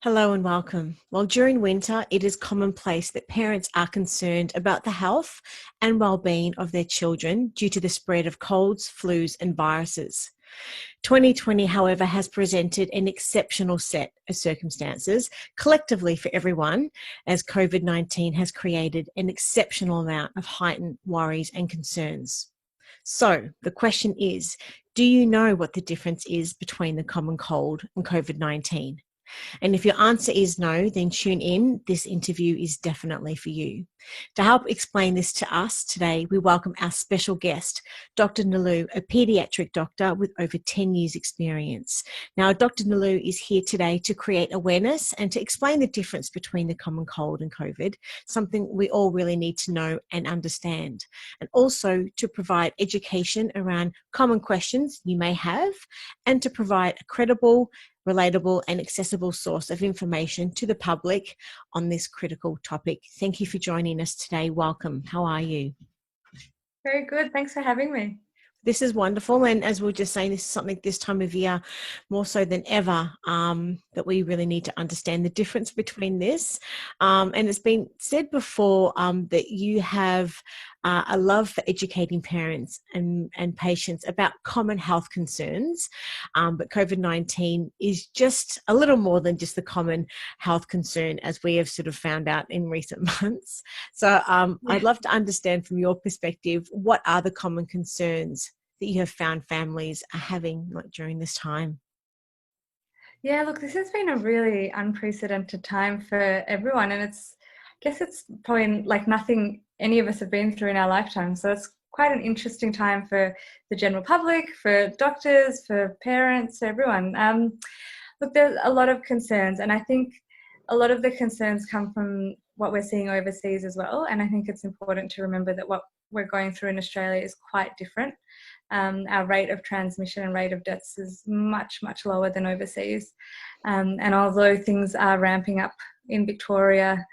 Hello and welcome. Well, during winter, it is commonplace that parents are concerned about the health and well-being of their children due to the spread of colds, flus, and viruses. 2020, however, has presented an exceptional set of circumstances collectively for everyone, as COVID-19 has created an exceptional amount of heightened worries and concerns. So the question is, do you know what the difference is between the common cold and COVID-19? And if your answer is no, then tune in. This interview is definitely for you. To help explain this to us today, we welcome our special guest, Dr Nelu, a paediatric doctor with over 10 years experience. Now, Dr Nelu is here today to create awareness and to explain the difference between the common cold and COVID, something we all really need to know and understand, and also to provide education around common questions you may have and to provide a credible, relatable and accessible source of information to the public on this critical topic. Thank you for joining us today. Welcome. How are you? Very good. Thanks for having me. This is wonderful. And as we were just saying, this is something this time of year, more so than ever, that we really need to understand the difference between this. And it's been said before that you have a love for educating parents and patients about common health concerns. But COVID-19 is just a little more than just the common health concern, as we have sort of found out in recent months. So I'd love to understand from your perspective, what are the common concerns that you have found families are having during this time? Yeah, look, this has been a really unprecedented time for everyone, and I guess it's probably like nothing any of us have been through in our lifetime. So it's quite an interesting time for the general public, for doctors, for parents, for everyone. Look, there's a lot of concerns, and I think a lot of the concerns come from what we're seeing overseas as well. And I think it's important to remember that what we're going through in Australia is quite different. Our rate of transmission and rate of deaths is much, much lower than overseas. And although things are ramping up in Victoria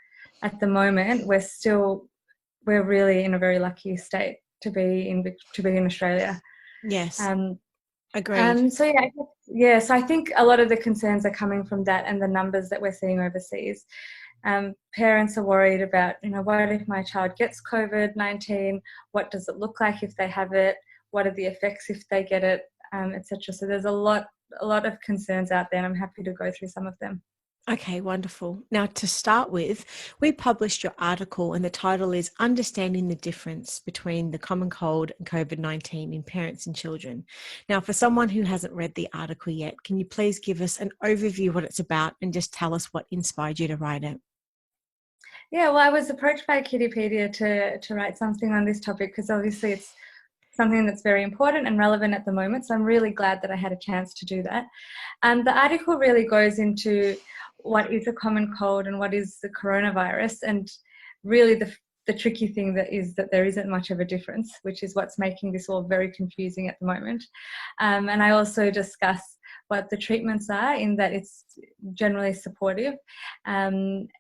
at the moment, we're really in a very lucky state to be in Australia. Yes, agreed. So I think a lot of the concerns are coming from that and the numbers that we're seeing overseas. Parents are worried about, what if my child gets COVID-19? What does it look like if they have it? What are the effects if they get it, etc. So there's a lot of concerns out there, and I'm happy to go through some of them. Okay, wonderful. Now, to start with, we published your article and the title is Understanding the Difference Between the Common Cold and COVID-19 in Parents and Children. Now, for someone who hasn't read the article yet, can you please give us an overview of what it's about and just tell us what inspired you to write it? Yeah, well, I was approached by Kiddipedia to write something on this topic because obviously it's something that's very important and relevant at the moment. So I'm really glad that I had a chance to do that. The article really goes into what is a common cold and what is the coronavirus. And really the tricky thing that there isn't much of a difference, which is what's making this all very confusing at the moment. And I also discuss what the treatments are, in that it's generally supportive,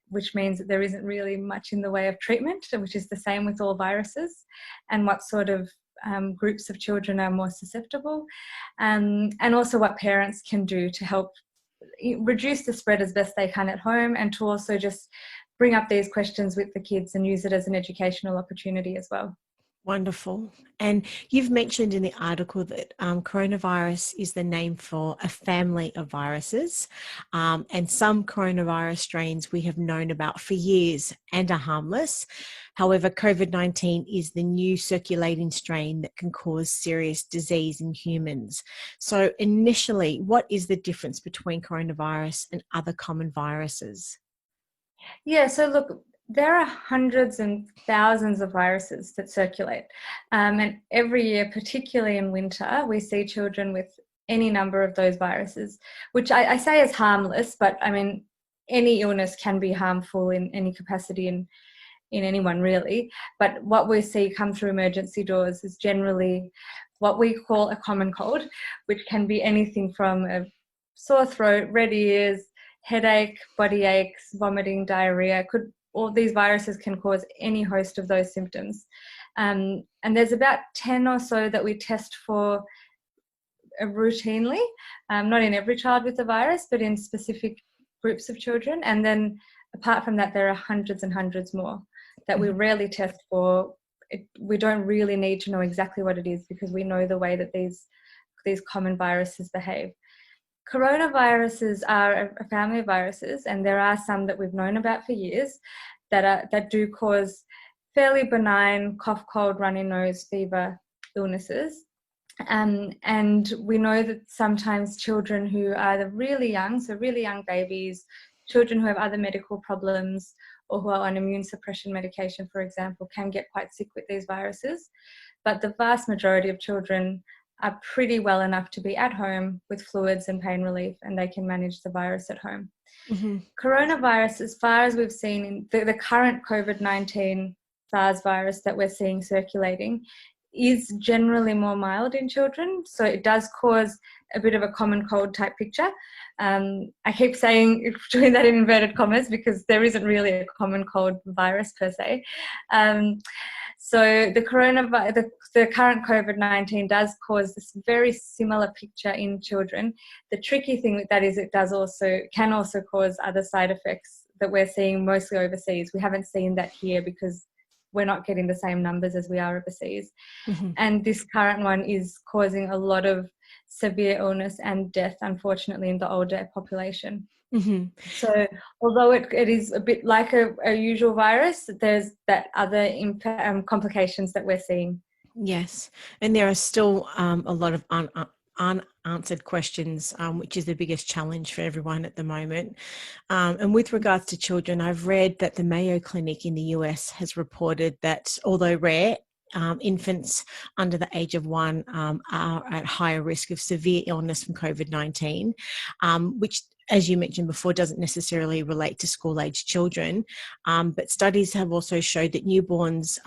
which means that there isn't really much in the way of treatment, which is the same with all viruses, and what sort of groups of children are more susceptible, and also what parents can do to help reduce the spread as best they can at home, and to also just bring up these questions with the kids and use it as an educational opportunity as well. Wonderful. And you've mentioned in the article that coronavirus is the name for a family of viruses, and some coronavirus strains we have known about for years and are harmless. However, COVID-19 is the new circulating strain that can cause serious disease in humans. So initially, what is the difference between coronavirus and other common viruses? Yeah, so look, there are hundreds and thousands of viruses that circulate. And every year, particularly in winter, we see children with any number of those viruses, which I say is harmless, but I mean, any illness can be harmful in any capacity in anyone really. But what we see come through emergency doors is generally what we call a common cold, which can be anything from a sore throat, red ears, headache, body aches, vomiting, diarrhea. All these viruses can cause any host of those symptoms. And there's about 10 or so that we test for routinely, not in every child with the virus, but in specific groups of children. And then apart from that, there are hundreds and hundreds more that we rarely test for. We don't really need to know exactly what it is because we know the way that these common viruses behave. Coronaviruses are a family of viruses, and there are some that we've known about for years that do cause fairly benign cough, cold, runny nose, fever illnesses. And we know that sometimes children who are either really young, so really young babies, children who have other medical problems or who are on immune suppression medication, for example, can get quite sick with these viruses. But the vast majority of children are pretty well enough to be at home with fluids and pain relief, and they can manage the virus at home. Mm-hmm. Coronavirus, as far as we've seen in the current COVID-19 SARS virus that we're seeing circulating, is generally more mild in children. So it does cause a bit of a common cold type picture. I keep saying, doing that in inverted commas, because there isn't really a common cold virus per se. So the current COVID-19 does cause this very similar picture in children. The tricky thing with that is it can also cause other side effects that we're seeing mostly overseas. We haven't seen that here because we're not getting the same numbers as we are overseas. Mm-hmm. And this current one is causing a lot of severe illness and death, unfortunately, in the older population. Mm-hmm. So although it is a bit like a usual virus, there's that other complications that we're seeing. Yes, and there are still a lot of unanswered questions, which is the biggest challenge for everyone at the moment. And with regards to children, I've read that the Mayo Clinic in the US has reported that, although rare, infants under the age of 1 are at higher risk of severe illness from COVID-19, which, as you mentioned before, doesn't necessarily relate to school-aged children. But studies have also showed that newborns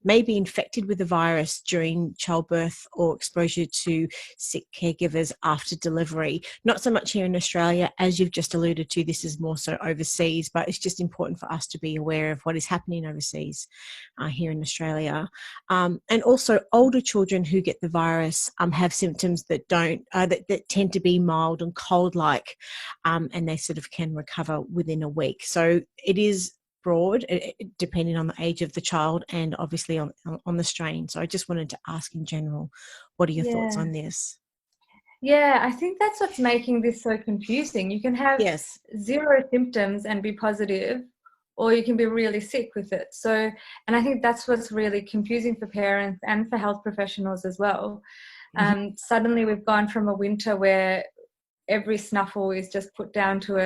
may be infected with the virus during childbirth or exposure to sick caregivers after delivery. Not so much here in Australia, as you've just alluded to, this is more so overseas, but it's just important for us to be aware of what is happening overseas here in Australia. And also older children who get the virus have symptoms that that tend to be mild and cold-like. And they sort of can recover within a week. So it is broad, depending on the age of the child and obviously on the strain. So I just wanted to ask in general, what are your thoughts on this? Yeah, I think that's what's making this so confusing. You can have zero symptoms and be positive, or you can be really sick with it. So, and I think that's what's really confusing for parents and for health professionals as well. Suddenly we've gone from a winter where every snuffle is just put down to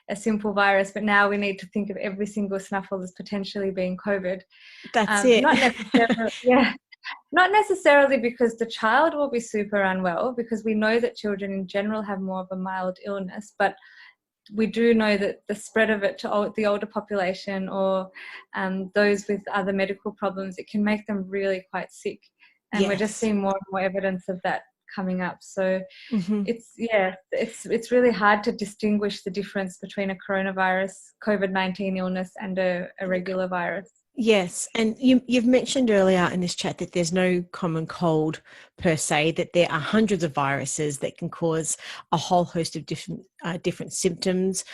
a simple virus, but now we need to think of every single snuffle as potentially being COVID. That's it. Not necessarily because the child will be super unwell, because we know that children in general have more of a mild illness, but we do know that the spread of it to the older population or those with other medical problems, it can make them really quite sick. And we're just seeing more and more evidence of that coming up. So it's really hard to distinguish the difference between a coronavirus, COVID-19 illness and a regular virus. Yes, and you've mentioned earlier in this chat that there's no common cold per se, that there are hundreds of viruses that can cause a whole host of different symptoms,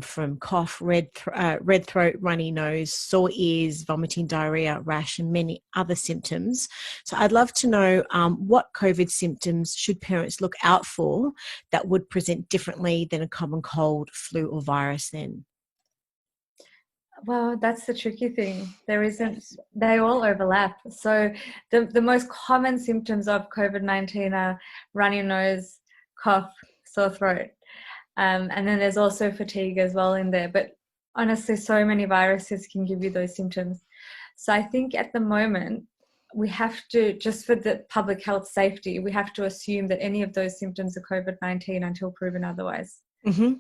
from cough, red throat, runny nose, sore ears, vomiting, diarrhea, rash, and many other symptoms. So I'd love to know what COVID symptoms should parents look out for that would present differently than a common cold, flu, or virus then? Well, that's the tricky thing. They all overlap. So the most common symptoms of COVID-19 are runny nose, cough, sore throat. And then there's also fatigue as well in there. But honestly, so many viruses can give you those symptoms. So I think at the moment, we have to, just for the public health safety, we have to assume that any of those symptoms are COVID-19 until proven otherwise. Mm-hmm.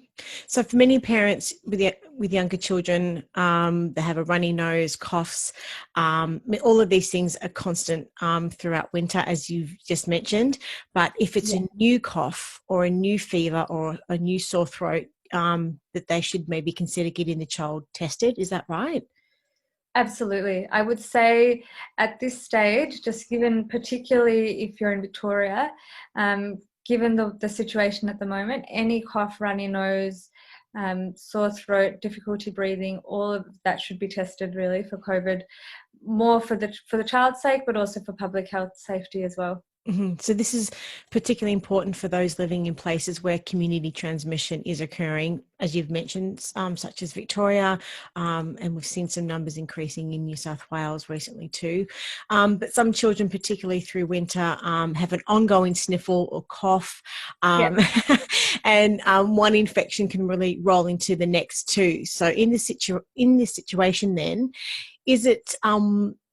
So for many parents with younger children, they have a runny nose, coughs, all of these things are constant throughout winter, as you've just mentioned. But if it's a new cough or a new fever or a new sore throat, that they should maybe consider getting the child tested. Is that right? Absolutely. I would say at this stage, just given particularly if you're in Victoria, given the situation at the moment, any cough, runny nose, sore throat, difficulty breathing, all of that should be tested really for COVID, more for the child's sake, but also for public health safety as well. So this is particularly important for those living in places where community transmission is occurring, as you've mentioned, such as Victoria, and we've seen some numbers increasing in New South Wales recently too. But some children, particularly through winter, have an ongoing sniffle or cough, and one infection can really roll into the next too. So in this situation then, is it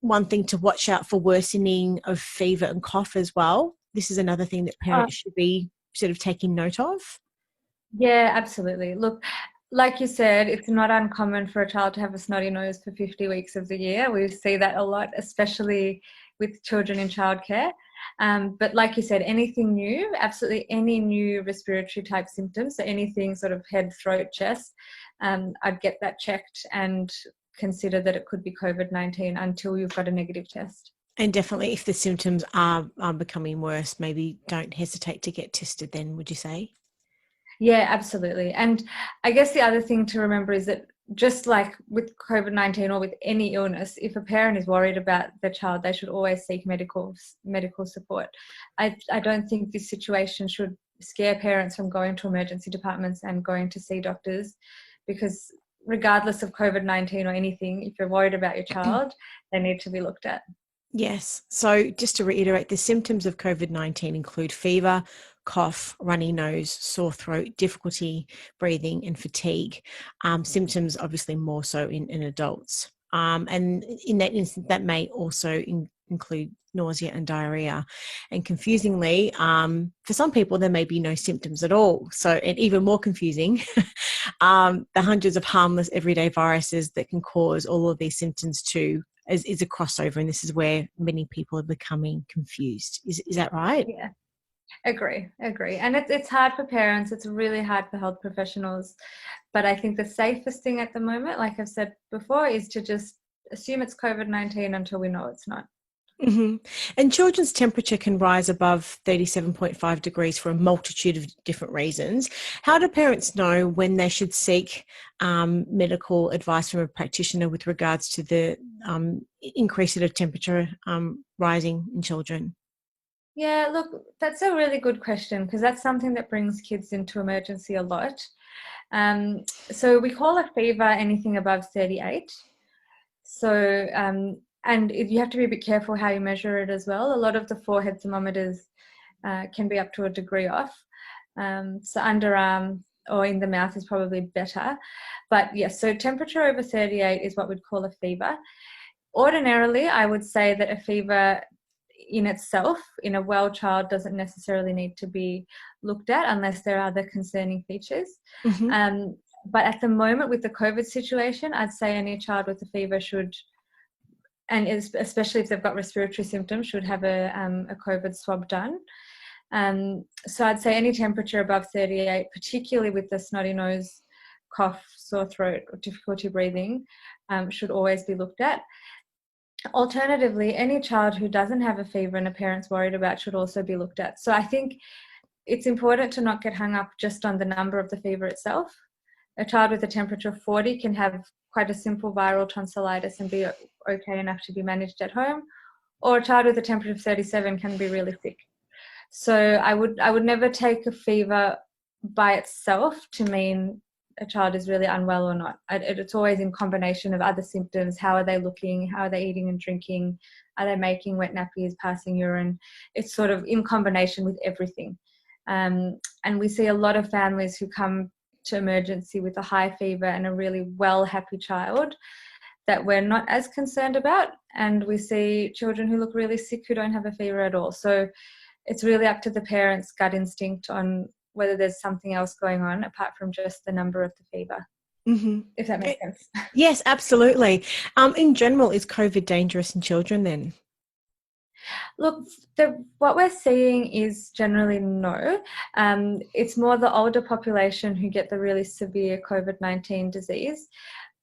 one thing to watch out for worsening of fever and cough as well? This is another thing that parents should be sort of taking note of. Yeah, absolutely. Look, like you said, it's not uncommon for a child to have a snotty nose for 50 weeks of the year. We see that a lot, especially with children in childcare. But like you said, anything new, absolutely any new respiratory type symptoms, so anything sort of head, throat, chest, I'd get that checked and consider that it could be COVID-19 until you've got a negative test. And definitely if the symptoms are becoming worse, maybe don't hesitate to get tested then, would you say? Yeah, absolutely. And I guess the other thing to remember is that just like with COVID-19 or with any illness, if a parent is worried about their child, they should always seek medical support. I don't think this situation should scare parents from going to emergency departments and going to see doctors, because regardless of COVID-19 or anything, if you're worried about your child, they need to be looked at. Yes. So just to reiterate, the symptoms of COVID-19 include fever, cough, runny nose, sore throat, difficulty breathing, and fatigue. Symptoms obviously more so in adults. And in that instance, that may also include nausea and diarrhea. And confusingly, for some people, there may be no symptoms at all. So, and even more confusing, the hundreds of harmless everyday viruses that can cause all of these symptoms too is a crossover. And this is where many people are becoming confused. Is that right? Yeah. Agree. And it's hard for parents. It's really hard for health professionals. But I think the safest thing at the moment, like I've said before, is to just assume it's COVID-19 until we know it's not. Mm-hmm. And children's temperature can rise above 37.5 degrees for a multitude of different reasons. How do parents know when they should seek medical advice from a practitioner with regards to the increase of temperature rising in children? Yeah, look, that's a really good question, because that's something that brings kids into emergency a lot. So we call a fever anything above 38. So, and you have to be a bit careful how you measure it as well. A lot of the forehead thermometers can be up to a degree off. So underarm or in the mouth is probably better. But yes, so temperature over 38 is what we'd call a fever. Ordinarily, I would say that a fever in itself, in a well child, doesn't necessarily need to be looked at unless there are other concerning features. Mm-hmm. But at the moment with the COVID situation, I'd say any child with a fever should, and especially if they've got respiratory symptoms, should have a COVID swab done. So I'd say any temperature above 38, particularly with the snotty nose, cough, sore throat, or difficulty breathing, should always be looked at. Alternatively, any child who doesn't have a fever and a parent's worried about should also be looked at. So I think it's important to not get hung up just on the number of the fever itself. A child with a temperature of 40 can have quite a simple viral tonsillitis and be okay enough to be managed at home, or a child with a temperature of 37 can be really sick. So I would never take a fever by itself to mean a child is really unwell or not. It's always in combination of other symptoms. How are they looking? How are they eating and drinking? Are they making wet nappies, passing urine? It's sort of in combination with everything. And we see a lot of families who come to emergency with a high fever and a really well, happy child that we're not as concerned about. And we see children who look really sick who don't have a fever at all. So it's really up to the parents' gut instinct on whether there's something else going on apart from just the number of the fever, if that makes sense. Yes, absolutely. In general, is COVID dangerous in children then? Look, what we're seeing is generally no. It's more the older population who get the really severe COVID-19 disease.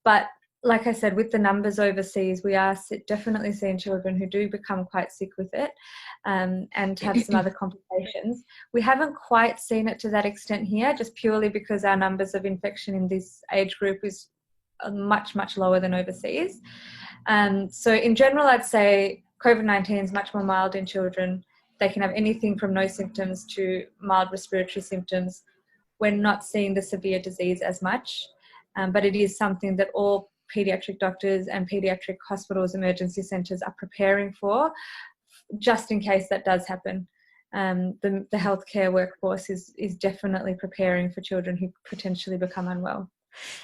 But like I said, with the numbers overseas, we are definitely seeing children who do become quite sick with it, and have some other complications. We haven't quite seen it to that extent here, just purely because our numbers of infection in this age group is much, much lower than overseas. So in general, I'd say COVID-19 is much more mild in children. They can have anything from no symptoms to mild respiratory symptoms. We're not seeing the severe disease as much, but it is something that all paediatric doctors and paediatric hospitals, emergency centres are preparing for, just in case that does happen. The healthcare workforce is definitely preparing for children who potentially become unwell.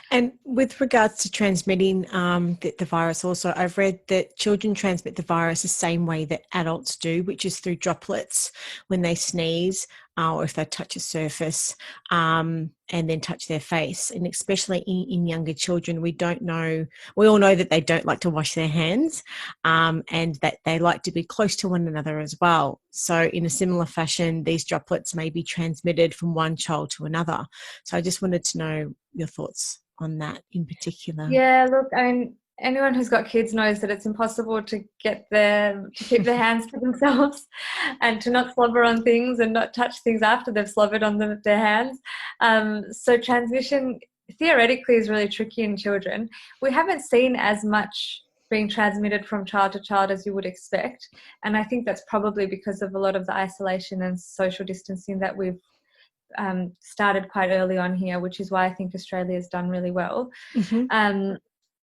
And with regards to transmitting the virus also, I've read that children transmit the virus the same way that adults do, which is through droplets when they sneeze or if they touch a surface and then touch their face. And especially in younger children, we all know that they don't like to wash their hands and that they like to be close to one another as well. So in a similar fashion, these droplets may be transmitted from one child to another. So I just wanted to know your thoughts on that in particular. Yeah, look, I mean, anyone who's got kids knows that it's impossible to keep their hands to themselves and to not slobber on things and not touch things after they've slobbered on their hands. So transmission theoretically is really tricky in children. We haven't seen as much being transmitted from child to child as you would expect, and I think that's probably because of a lot of the isolation and social distancing that we've started quite early on here, which is why I think Australia has done really well. Mm-hmm.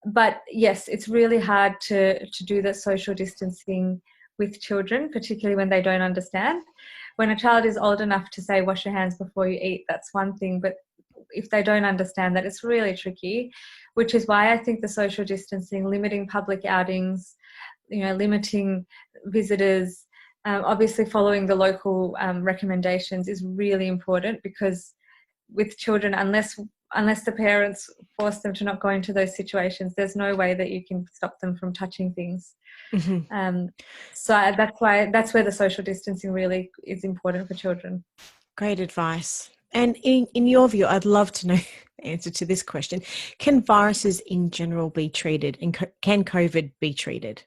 But yes, it's really hard to do that social distancing with children, particularly when they don't understand. When a child is old enough to say, wash your hands before you eat, that's one thing. But if they don't understand that, it's really tricky, which is why I think the social distancing, limiting public outings, limiting visitors, obviously following the local recommendations is really important, because with children, unless the parents force them to not go into those situations, there's no way that you can stop them from touching things. Mm-hmm. So that's where the social distancing really is important for children. Great advice. And in your view, I'd love to know the answer to this question. Can viruses in general be treated, and can COVID be treated?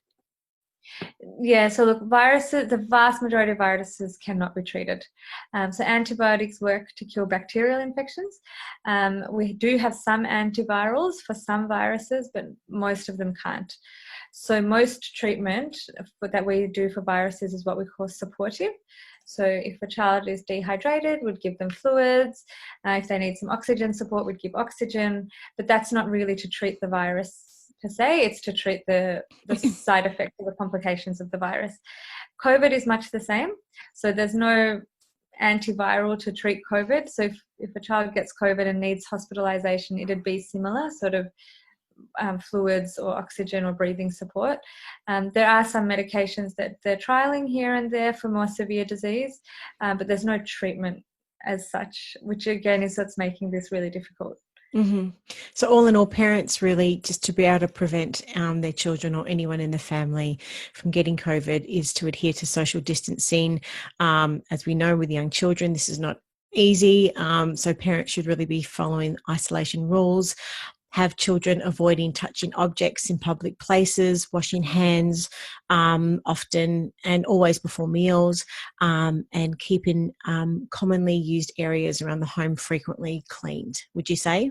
Yeah, so look, viruses, the vast majority of viruses cannot be treated. So antibiotics work to kill bacterial infections. We do have some antivirals for some viruses, but most of them can't. So most treatment that we do for viruses is what we call supportive. So if a child is dehydrated, we'd give them fluids. If they need some oxygen support, we'd give oxygen. But that's not really to treat the virus per se, it's to treat the side effects or the complications of the virus. COVID is much the same. So there's no antiviral to treat COVID. So if a child gets COVID and needs hospitalization, it'd be similar, sort of fluids or oxygen or breathing support. There are some medications that they're trialing here and there for more severe disease, but there's no treatment as such, which again is what's making this really difficult. Mm-hmm. So all in all, parents really, just to be able to prevent their children or anyone in the family from getting COVID, is to adhere to social distancing. As we know, with young children, this is not easy. So parents should really be following isolation rules. Have children avoiding touching objects in public places, washing hands often and always before meals, and keeping commonly used areas around the home frequently cleaned, would you say?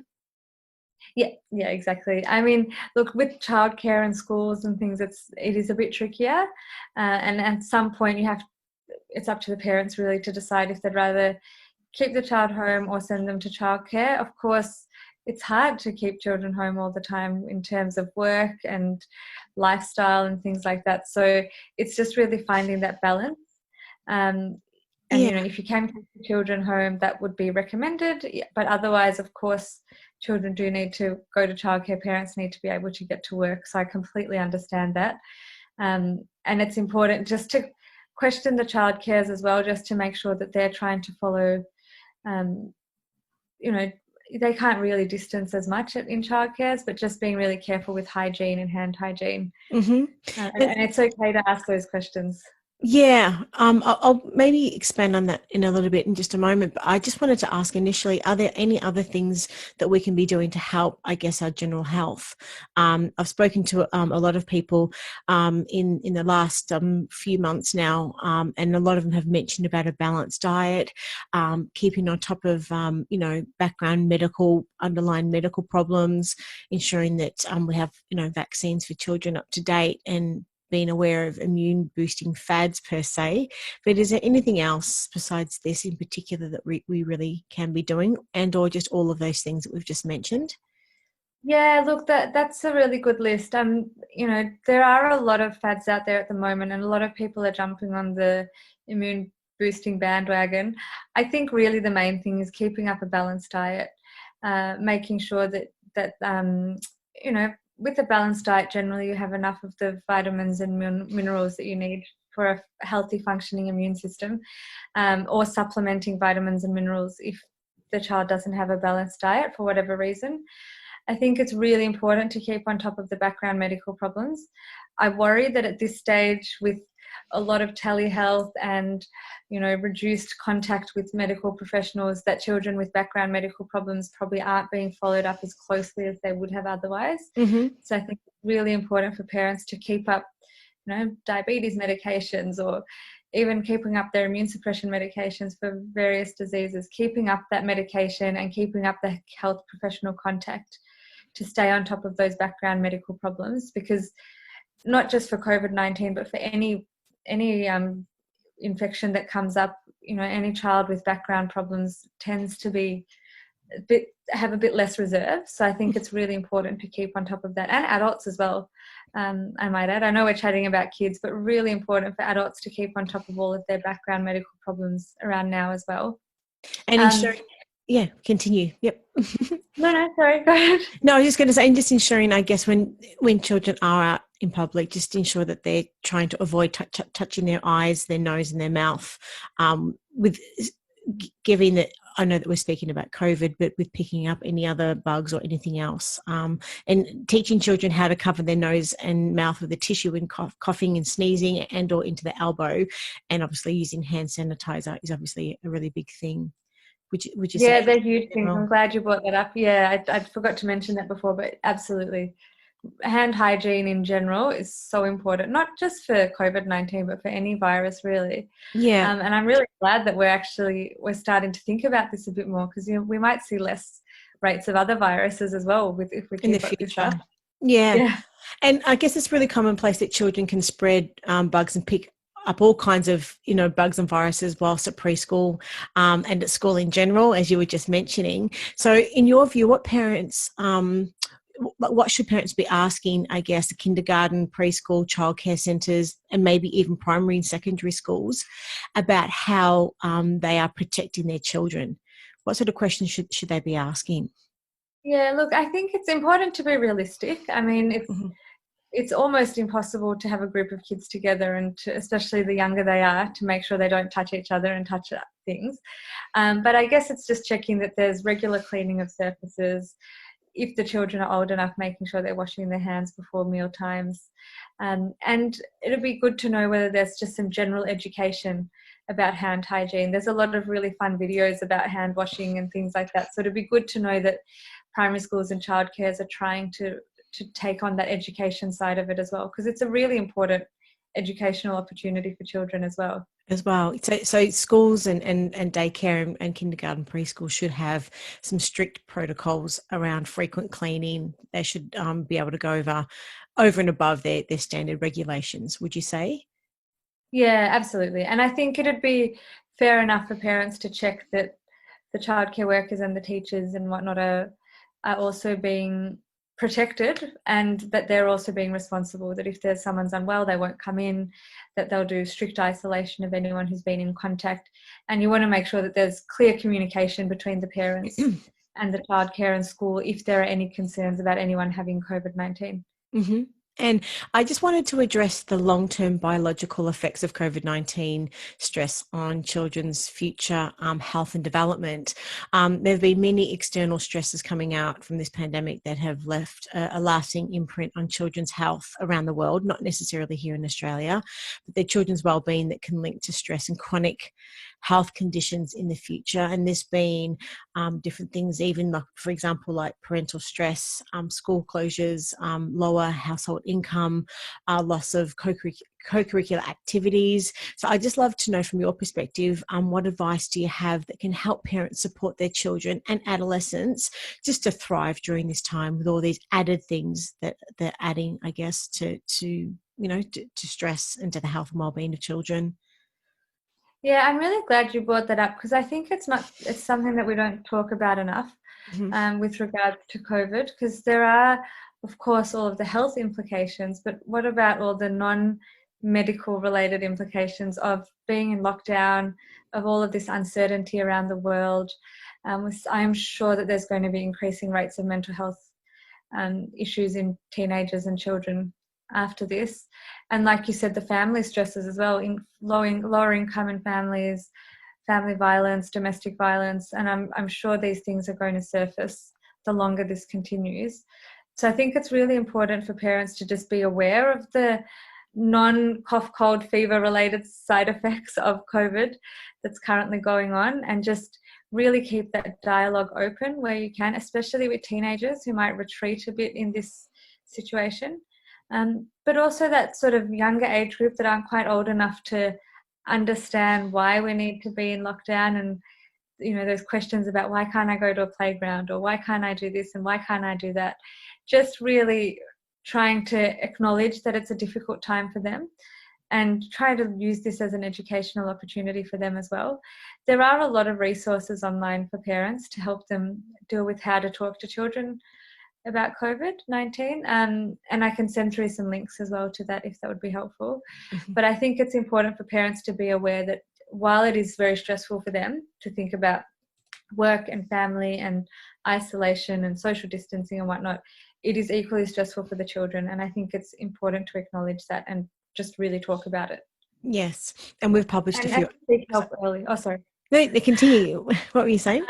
Yeah, exactly. I mean, look, with childcare and schools and things, it is a bit trickier, and at some point it's up to the parents really to decide if they'd rather keep the child home or send them to childcare. Of course, it's hard to keep children home all the time in terms of work and lifestyle and things like that. So it's just really finding that balance. And if you can keep the children home, that would be recommended. But otherwise, of course, children do need to go to childcare. Parents need to be able to get to work. So I completely understand that. And it's important just to question the childcares as well, just to make sure that they're trying to follow, they can't really distance as much in childcares, but just being really careful with hygiene and hand hygiene. Mm-hmm. And it's okay to ask those questions. Yeah, I'll maybe expand on that in a little bit in just a moment. But I just wanted to ask initially, are there any other things that we can be doing to help, I guess, our general health? I've spoken to a lot of people in the last few months now, and a lot of them have mentioned about a balanced diet, keeping on top of background underlying medical problems, ensuring that we have vaccines for children up to date, and being aware of immune boosting fads per se. But is there anything else besides this in particular that we really can be doing, and or just all of those things that we've just mentioned? Yeah, look, that's a really good list. There are a lot of fads out there at the moment, and a lot of people are jumping on the immune boosting bandwagon. I think really the main thing is keeping up a balanced diet, making sure that with a balanced diet, generally you have enough of the vitamins and minerals that you need for a healthy functioning immune system, or supplementing vitamins and minerals if the child doesn't have a balanced diet for whatever reason. I think it's really important to keep on top of the background medical problems. I worry that at this stage, with a lot of telehealth and reduced contact with medical professionals, that children with background medical problems probably aren't being followed up as closely as they would have otherwise. Mm-hmm. So I think it's really important for parents to keep up diabetes medications, or even keeping up their immune suppression medications for various diseases, keeping up that medication and keeping up the health professional contact to stay on top of those background medical problems. Because not just for COVID-19, but for any infection that comes up, any child with background problems tends to be have a bit less reserve. So I think it's really important to keep on top of that, and adults as well. I might add, I know we're chatting about kids, but really important for adults to keep on top of all of their background medical problems around now as well. And ensuring, yeah, continue. Yep. No, sorry, go ahead. No, I was just going to say, and just ensuring, I guess, when children are out in public, just ensure that they're trying to avoid touching their eyes, their nose, and their mouth. With giving that, I know that we're speaking about COVID, but with picking up any other bugs or anything else, and teaching children how to cover their nose and mouth with a tissue when coughing and sneezing, and or into the elbow, and obviously using hand sanitizer is obviously a really big thing. Would you say? Yeah, they're huge things. I'm glad you brought that up. Yeah, I forgot to mention that before, but absolutely. Hand hygiene in general is so important, not just for COVID-19, but for any virus really. Yeah. And I'm really glad that we're starting to think about this a bit more, because we might see less rates of other viruses as well if we keep In the this future. up. Yeah. Yeah. And I guess it's really commonplace that children can spread bugs and pick up all kinds of, bugs and viruses whilst at preschool, and at school in general, as you were just mentioning. So in your view, what should parents be asking, I guess, kindergarten, preschool, childcare centres, and maybe even primary and secondary schools about how they are protecting their children? What sort of questions should they be asking? Yeah, look, I think it's important to be realistic. I mean, it's almost impossible to have a group of kids together, and especially the younger they are, to make sure they don't touch each other and touch things. But I guess it's just checking that there's regular cleaning of surfaces. If the children are old enough, making sure they're washing their hands before meal times. And it'd be good to know whether there's just some general education about hand hygiene. There's a lot of really fun videos about hand washing and things like that. So it'd be good to know that primary schools and childcares are trying to take on that education side of it as well, because it's a really important educational opportunity for children as well. So schools and daycare and kindergarten, preschool should have some strict protocols around frequent cleaning. They should be able to go over and above their standard regulations, would you say? Yeah, absolutely. And I think it'd be fair enough for parents to check that the childcare workers and the teachers and whatnot are also being protected, and that they're also being responsible, that if there's someone's unwell, they won't come in, that they'll do strict isolation of anyone who's been in contact. And you want to make sure that there's clear communication between the parents and the childcare and school if there are any concerns about anyone having COVID-19. Mm-hmm. And I just wanted to address the long-term biological effects of COVID-19 stress on children's future health and development. There have been many external stresses coming out from this pandemic that have left a lasting imprint on children's health around the world, not necessarily here in Australia, but their children's well-being that can link to stress and chronic health conditions in the future. And this being different things, even like, for example, like parental stress, school closures, lower household income, loss of co-curricular activities. So I'd just love to know from your perspective, what advice do you have that can help parents support their children and adolescents just to thrive during this time with all these added things that they're adding, I guess, to stress and to the health and well-being of children? Yeah, I'm really glad you brought that up because I think it's something that we don't talk about enough with regards to COVID, because there are, of course, all of the health implications, but what about all the non-medical related implications of being in lockdown, of all of this uncertainty around the world? I'm sure that there's going to be increasing rates of mental health issues in teenagers and children after this. And like you said, the family stresses as well, in lower income in families, family violence, domestic violence, and I'm sure these things are going to surface the longer this continues. So I think it's really important for parents to just be aware of the non-cough, cold, fever related side effects of COVID that's currently going on, and just really keep that dialogue open where you can, especially with teenagers who might retreat a bit in this situation. But also that sort of younger age group that aren't quite old enough to understand why we need to be in lockdown, and those questions about why can't I go to a playground, or why can't I do this and why can't I do that. Just really trying to acknowledge that it's a difficult time for them and try to use this as an educational opportunity for them as well. There are a lot of resources online for parents to help them deal with how to talk to children about COVID-19, and I can send through some links as well to that if that would be helpful. But I think it's important for parents to be aware that while it is very stressful for them to think about work and family and isolation and social distancing and whatnot, it is equally stressful for the children, and I think it's important to acknowledge that and just really talk about it. Yes, and we've published and a few. Seek help early. Oh, sorry. No, they continue. What were you saying?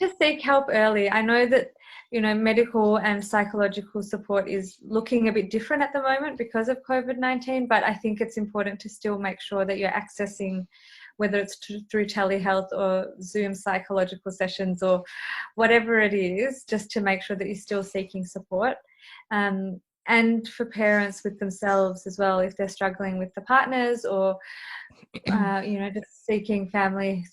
Just seek help early. I know that medical and psychological support is looking a bit different at the moment because of COVID-19, but I think it's important to still make sure that you're accessing, whether it's through telehealth or Zoom psychological sessions or whatever it is, just to make sure that you're still seeking support. And for parents with themselves as well, if they're struggling with the partners or, just seeking family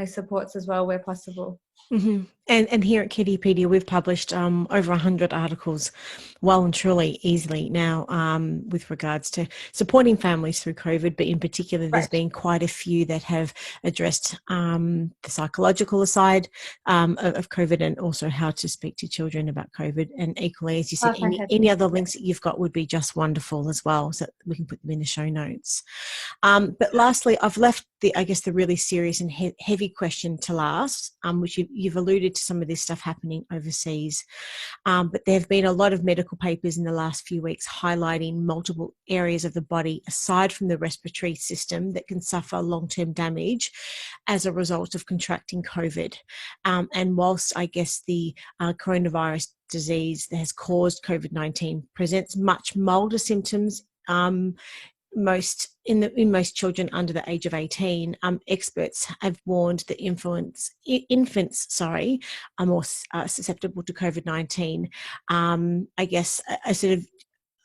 supports as well where possible. Mm-hmm. And here at Kiddipedia, we've published over 100 articles, well and truly easily now, with regards to supporting families through COVID, but in particular, there's been quite a few that have addressed the psychological side of COVID, and also how to speak to children about COVID. And equally, as you said, any other links that you've got would be just wonderful as well, so that we can put them in the show notes. But lastly, I've left the really serious and heavy question to last, which you've alluded to some of this stuff happening overseas. But there have been a lot of medical papers in the last few weeks highlighting multiple areas of the body aside from the respiratory system that can suffer long-term damage as a result of contracting COVID. And whilst I guess the coronavirus disease that has caused COVID-19 presents much milder symptoms most children under the age of 18, experts have warned that infants are more susceptible to COVID-19. I guess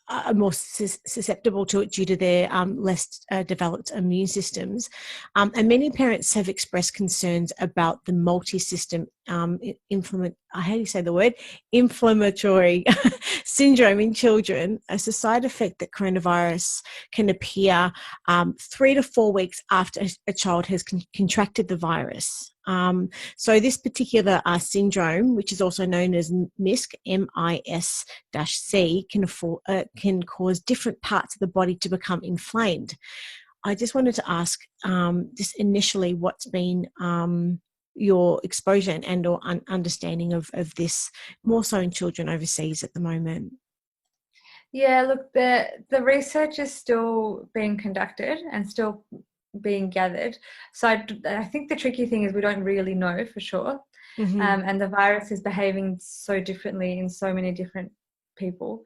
are more susceptible to it due to their less developed immune systems. And many parents have expressed concerns about the multi-system inflammatory syndrome in children as a side effect that coronavirus can appear 3 to 4 weeks after a child has contracted the virus. So this particular syndrome, which is also known as MISC, MIS-C, can cause different parts of the body to become inflamed. I just wanted to ask, just initially, what's been your exposure and or understanding of this, more so in children overseas at the moment? Yeah, look, the research is still being conducted and still being gathered. So I think the tricky thing is we don't really know for sure. Mm-hmm. And the virus is behaving so differently in so many different people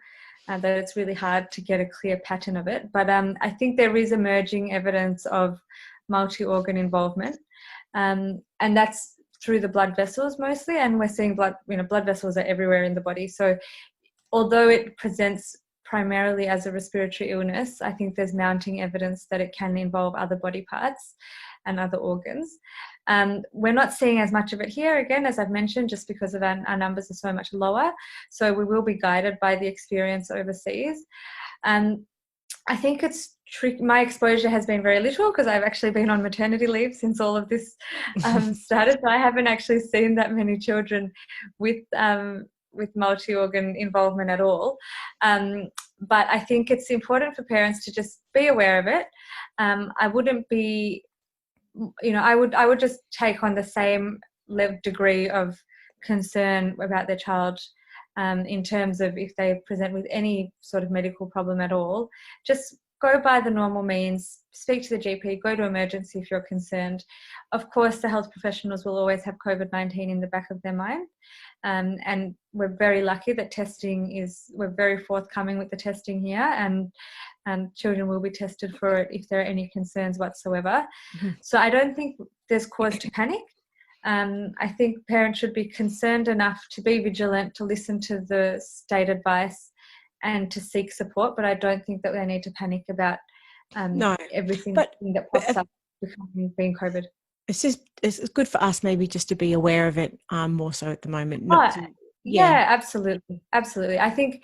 that it's really hard to get a clear pattern of it. But I think there is emerging evidence of multi-organ involvement. And that's through the blood vessels mostly. And we're seeing blood vessels are everywhere in the body. So although it presents primarily as a respiratory illness, I think there's mounting evidence that it can involve other body parts and other organs. We're not seeing as much of it here, again, as I've mentioned, just because of our numbers are so much lower. So we will be guided by the experience overseas. I think it's my exposure has been very little because I've actually been on maternity leave since all of this started. So I haven't actually seen that many children with multi-organ involvement at all. But I think it's important for parents to just be aware of it. I wouldn't be, I would just take on the same degree of concern about their child in terms of if they present with any sort of medical problem at all. Just go by the normal means, speak to the GP, go to emergency if you're concerned. Of course, the health professionals will always have COVID-19 in the back of their mind. And we're very lucky that we're very forthcoming with the testing here, and children will be tested for it if there are any concerns whatsoever. Mm-hmm. So I don't think there's cause to panic. I think parents should be concerned enough to be vigilant, to listen to the state advice and to seek support, but I don't think that they need to panic about everything that pops up being COVID. It's good for us maybe just to be aware of it more so at the moment. Yeah, absolutely. I think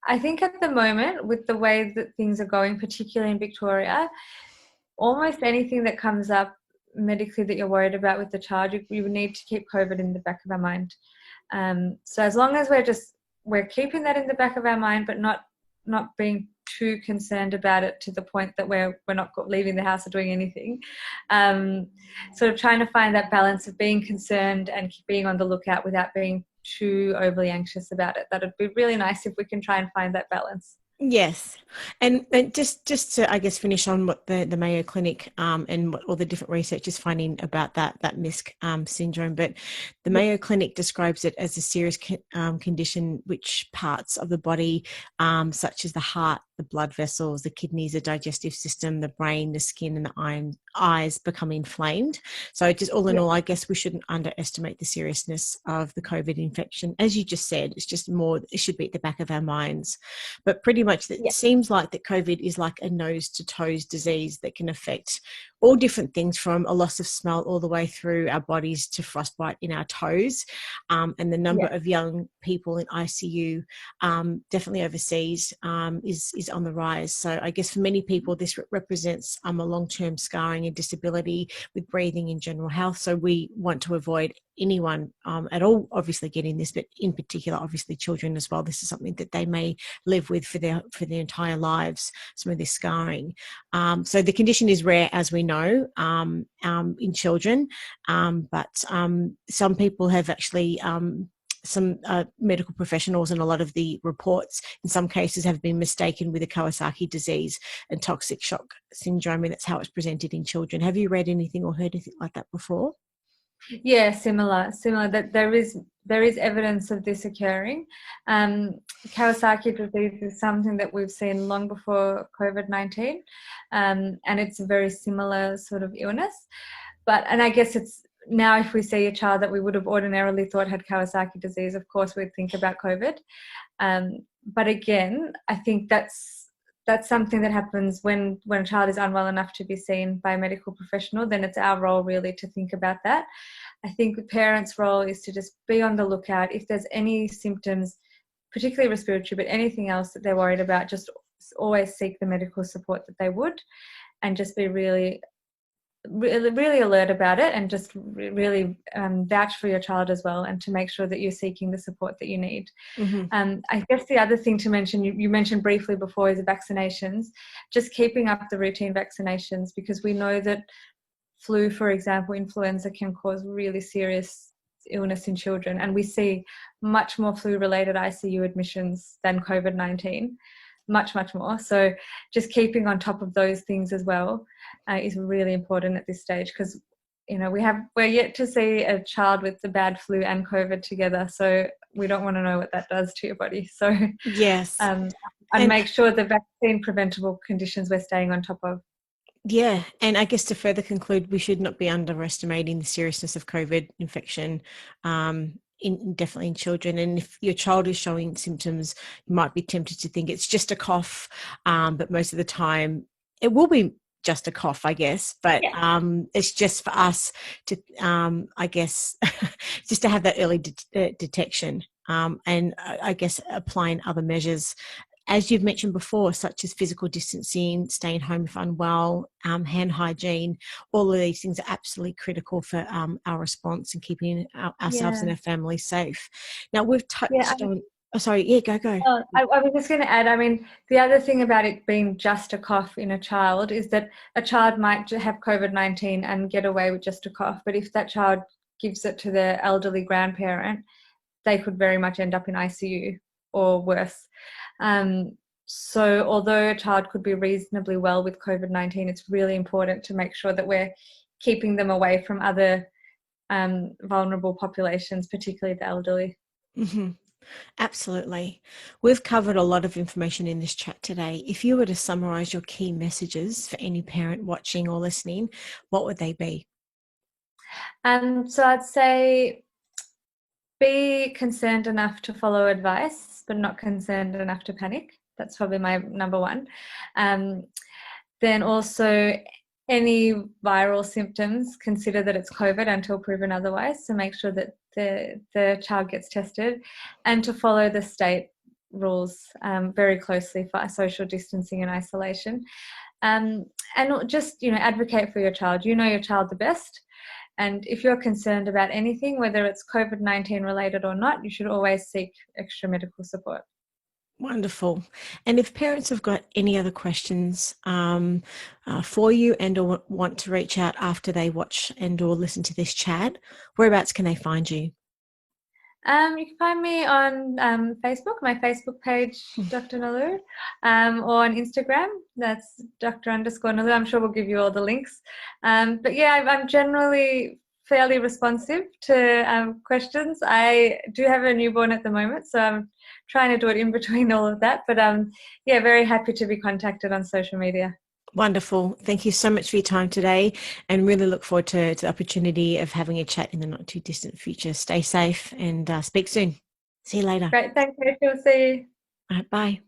at the moment, with the way that things are going, particularly in Victoria, almost anything that comes up medically that you're worried about with the child, you need to keep COVID in the back of our mind. So as long as we're keeping that in the back of our mind, but not being too concerned about it to the point that we're not leaving the house or doing anything. Sort of trying to find that balance of being concerned and being on the lookout without being too overly anxious about it. That would be really nice if we can try and find that balance. Yes. And just to, I guess, finish on what the Mayo Clinic and what all the different research is finding about that MISC syndrome. But the Mayo Clinic describes it as a serious condition which parts of the body, such as the heart, the blood vessels, the kidneys, the digestive system, the brain, the skin, and the eyes become inflamed. So just all in all, I guess we shouldn't underestimate the seriousness of the COVID infection. As you just said, it's just more, it should be at the back of our minds. But pretty much it seems like that COVID is like a nose to toes disease that can affect all different things, from a loss of smell all the way through our bodies to frostbite in our toes. And the number of young people in ICU, definitely overseas, is on the rise. So I guess for many people, this represents a long-term scarring and disability with breathing and general health. So we want to avoid anyone at all obviously getting this, but in particular obviously children as well. This is something that they may live with for their entire lives, some of this scarring. So the condition is rare, as we know, in children, but some people have actually some medical professionals, and a lot of the reports in some cases have been mistaken with a Kawasaki disease and toxic shock syndrome, and that's how it's presented in children. Have you read anything or heard anything like that before? Yeah, similar. That there is evidence of this occurring. Kawasaki disease is something that we've seen long before COVID-19, and it's a very similar sort of illness. And I guess it's now, if we see a child that we would have ordinarily thought had Kawasaki disease, of course we'd think about COVID. But again, I think that's something that happens when a child is unwell enough to be seen by a medical professional. Then it's our role really to think about that. I think the parents' role is to just be on the lookout. If there's any symptoms, particularly respiratory, but anything else that they're worried about, just always seek the medical support that they would, and just be really alert about it, and just really vouch for your child as well, and to make sure that you're seeking the support that you need. Mm-hmm. I guess the other thing to mention, you mentioned briefly before, is the vaccinations. Just keeping up the routine vaccinations, because we know that flu, for example, influenza, can cause really serious illness in children, and we see much more flu-related ICU admissions than COVID-19. much, much more. So just keeping on top of those things as well is really important at this stage, because we're yet to see a child with the bad flu and COVID together, so we don't want to know what that does to your body. So Yes. and And make sure the vaccine preventable conditions we're staying on top of. yeah, and I guess to further conclude, we should not be underestimating the seriousness of COVID infection, definitely in children. And if your child is showing symptoms, you might be tempted to think it's just a cough, but most of the time it will be just a cough, I guess. But it's just for us to, I guess, just to have that early detection, and I guess applying other measures, as you've mentioned before, such as physical distancing, staying home if unwell, hand hygiene. All of these things are absolutely critical for our response and keeping ourselves and our families safe. Now, we've touched on... Oh, sorry. Yeah, go. I was just going to add, I mean, the other thing about it being just a cough in a child is that a child might have COVID-19 and get away with just a cough. But if that child gives it to their elderly grandparent, they could very much end up in ICU or worse. So although a child could be reasonably well with COVID-19, it's really important to make sure that we're keeping them away from other vulnerable populations, particularly the elderly. Mm-hmm. Absolutely. We've covered a lot of information in this chat today. If you were to summarize your key messages for any parent watching or listening, what would they be? So I'd say be concerned enough to follow advice, but not concerned enough to panic. That's probably my number one. Then also, any viral symptoms, consider that it's COVID until proven otherwise. So make sure that the child gets tested, and to follow the state rules very closely for social distancing and isolation. And just, advocate for your child. You know your child the best. And if you're concerned about anything, whether it's COVID-19 related or not, you should always seek extra medical support. Wonderful. And if parents have got any other questions for you and or want to reach out after they watch and or listen to this chat, whereabouts can they find you? You can find me on Facebook, my Facebook page, Dr Nelu, or on Instagram, that's Dr_Nelu. I'm sure we'll give you all the links. But yeah, I'm generally fairly responsive to questions. I do have a newborn at the moment, so I'm trying to do it in between all of that. But yeah, very happy to be contacted on social media. Wonderful. Thank you so much for your time today, and really look forward to the opportunity of having a chat in the not too distant future. Stay safe and speak soon. See you later. Great. Thanks, Rachel. See you. All right, bye.